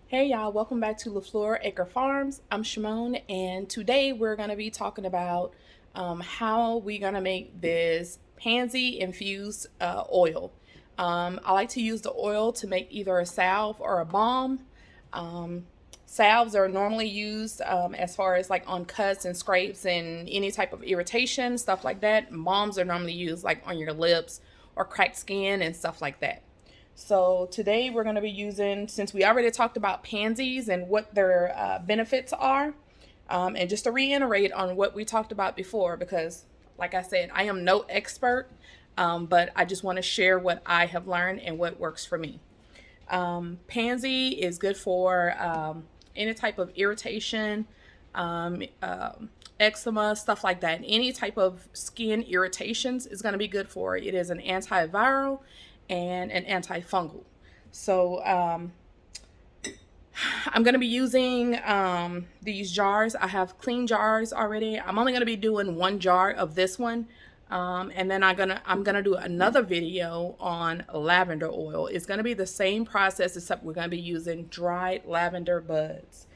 Hey y'all, welcome back to LaFleur Acre Farms. I'm Shimon, and today we're going to be talking about how we're going to make this Pansy Infused Oil. I like to use the oil to make either a salve or a balm. Um, Salves are normally used as far as like on cuts and scrapes and any type of irritation, stuff like that. Balms are normally used like on your lips or cracked skin and stuff like that. So today we're going to be using, since we already talked about pansies and what their benefits are, and just to reiterate on what we talked about before, because like I said, I am no expert, but I just want to share what I have learned and what works for me. Pansy is good for any type of irritation, um, eczema, stuff like that. Any type of skin irritations is going to be good for it. It is an antiviral and an anti-fungal. So I'm going to be using these jars. I have clean jars already. I'm only going to be doing one jar of this one. And then I'm gonna do another video on lavender oil. It's gonna be the same process, except we're gonna be using dried lavender buds.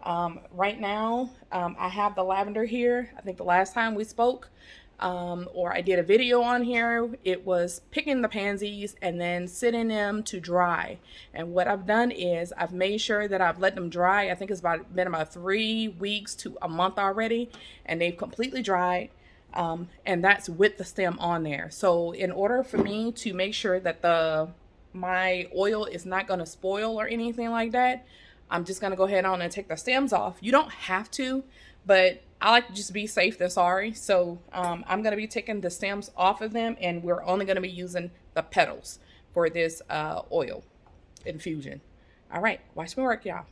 Right now, I have the lavender here. I think the last time we spoke, or I did a video on here, it was picking the pansies and then sitting them to dry. And what I've done is I've made sure that I've let them dry. I think it's been about 3 weeks to a month already, and they've completely dried. And that's with the stem on there. So in order for me to make sure that my oil is not going to spoil or anything like that, I'm just going to go ahead on and take the stems off. You don't have to, but I like to just be safe than sorry. So I'm going to be taking the stems off of them, and we're only going to be using the petals for this oil infusion. All right, watch me work, y'all.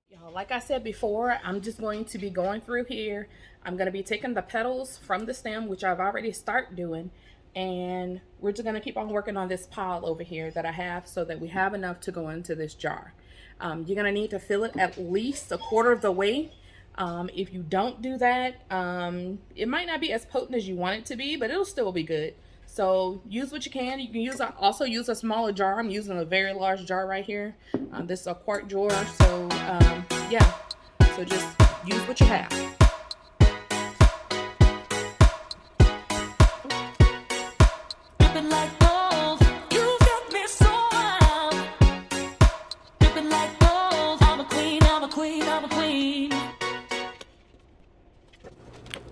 Y'all, like I said before, I'm just going to be going through here. I'm going to be taking the petals from the stem, which I've already started doing, and we're just going to keep on working on this pile over here that I have so that we have enough to go into this jar. You're going to need to fill it at least a quarter of the way. If you don't do that, it might not be as potent as you want it to be, but it'll still be good. So use what you can. You can also use a smaller jar. I'm using a very large jar right here. This is a quart jar. So yeah, so just use what you have.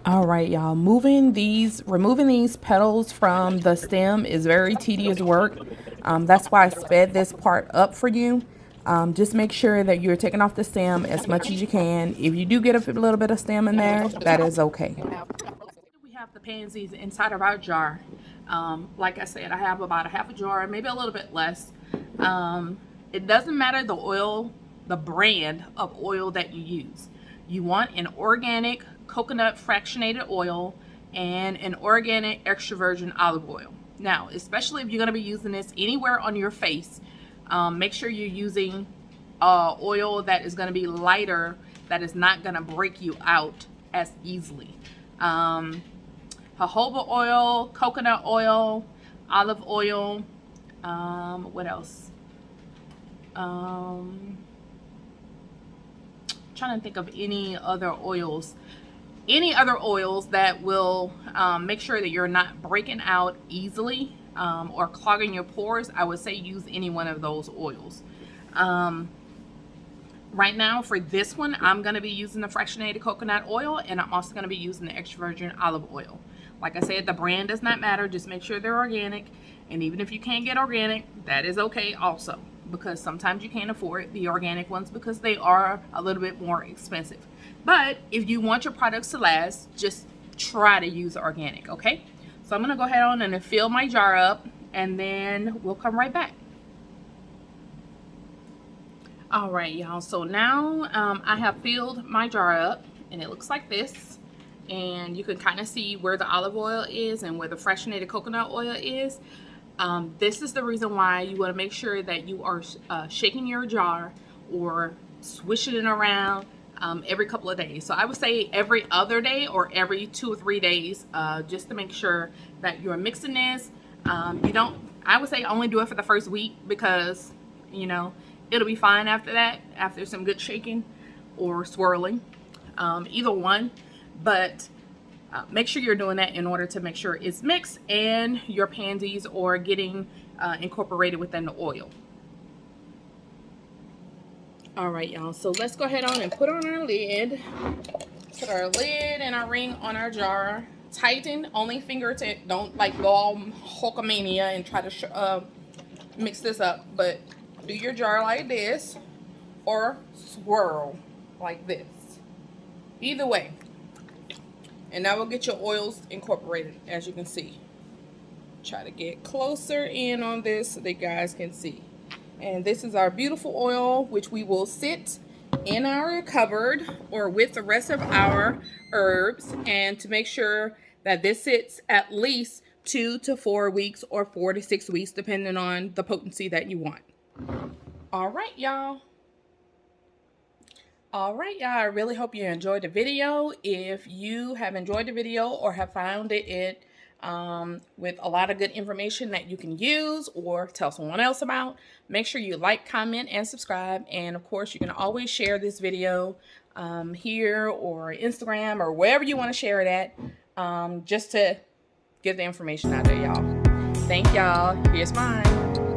All right, y'all, removing these petals from the stem is very tedious work. That's why I sped this part up for you. Just make sure that you're taking off the stem as much as you can. If you do get a little bit of stem in there, that is okay. We have the pansies inside of our jar. Like I said, I have about a half a jar, maybe a little bit less. It doesn't matter the oil, the brand of oil that you use. You want an organic coconut fractionated oil and an organic extra virgin olive oil. Now, especially if you're going to be using this anywhere on your face, make sure you're using oil that is going to be lighter, that is not going to break you out as easily. Jojoba oil, coconut oil, olive oil, what else? Trying to think of any other oils that will make sure that you're not breaking out easily or clogging your pores. I would say use any one of those oils. Right now for this one, I'm going to be using the fractionated coconut oil, and I'm also going to be using the extra virgin olive oil. Like I said, the brand does not matter. Just make sure they're organic, and even if you can't get organic, that is okay also, because sometimes you can't afford the organic ones because they are a little bit more expensive. But if you want your products to last, just try to use organic, okay? So I'm going to go ahead on and fill my jar up, and then we'll come right back. All right, y'all, so now I have filled my jar up, and it looks like this. And you can kind of see where the olive oil is and where the fractionated coconut oil is. This is the reason why you want to make sure that you are shaking your jar or swishing it around every couple of days. So I would say every other day or every 2 or 3 days, just to make sure that you're mixing this. I would say only do it for the first week, because it'll be fine after that, after some good shaking or swirling, either one. But make sure you're doing that in order to make sure it's mixed and your pansies are getting incorporated within the oil. All right, y'all, so let's go ahead on and put on our lid. Put our lid and our ring on our jar. Tighten, only fingertip. Don't like go all Hulkamania and try to mix this up, but do your jar like this or swirl like this. Either way. And that will get your oils incorporated, as you can see. Try to get closer in on this so that you guys can see. And this is our beautiful oil, which we will sit in our cupboard or with the rest of our herbs, and to make sure that this sits at least 2 to 4 weeks or 4 to 6 weeks, depending on the potency that you want. All right, y'all. I really hope you enjoyed the video. If you have enjoyed the video or have found it with a lot of good information that you can use or tell someone else about, make sure you like, comment, and subscribe. And of course, you can always share this video here or Instagram or wherever you want to share it at, just to get the information out there, y'all. Thank y'all. Here's mine.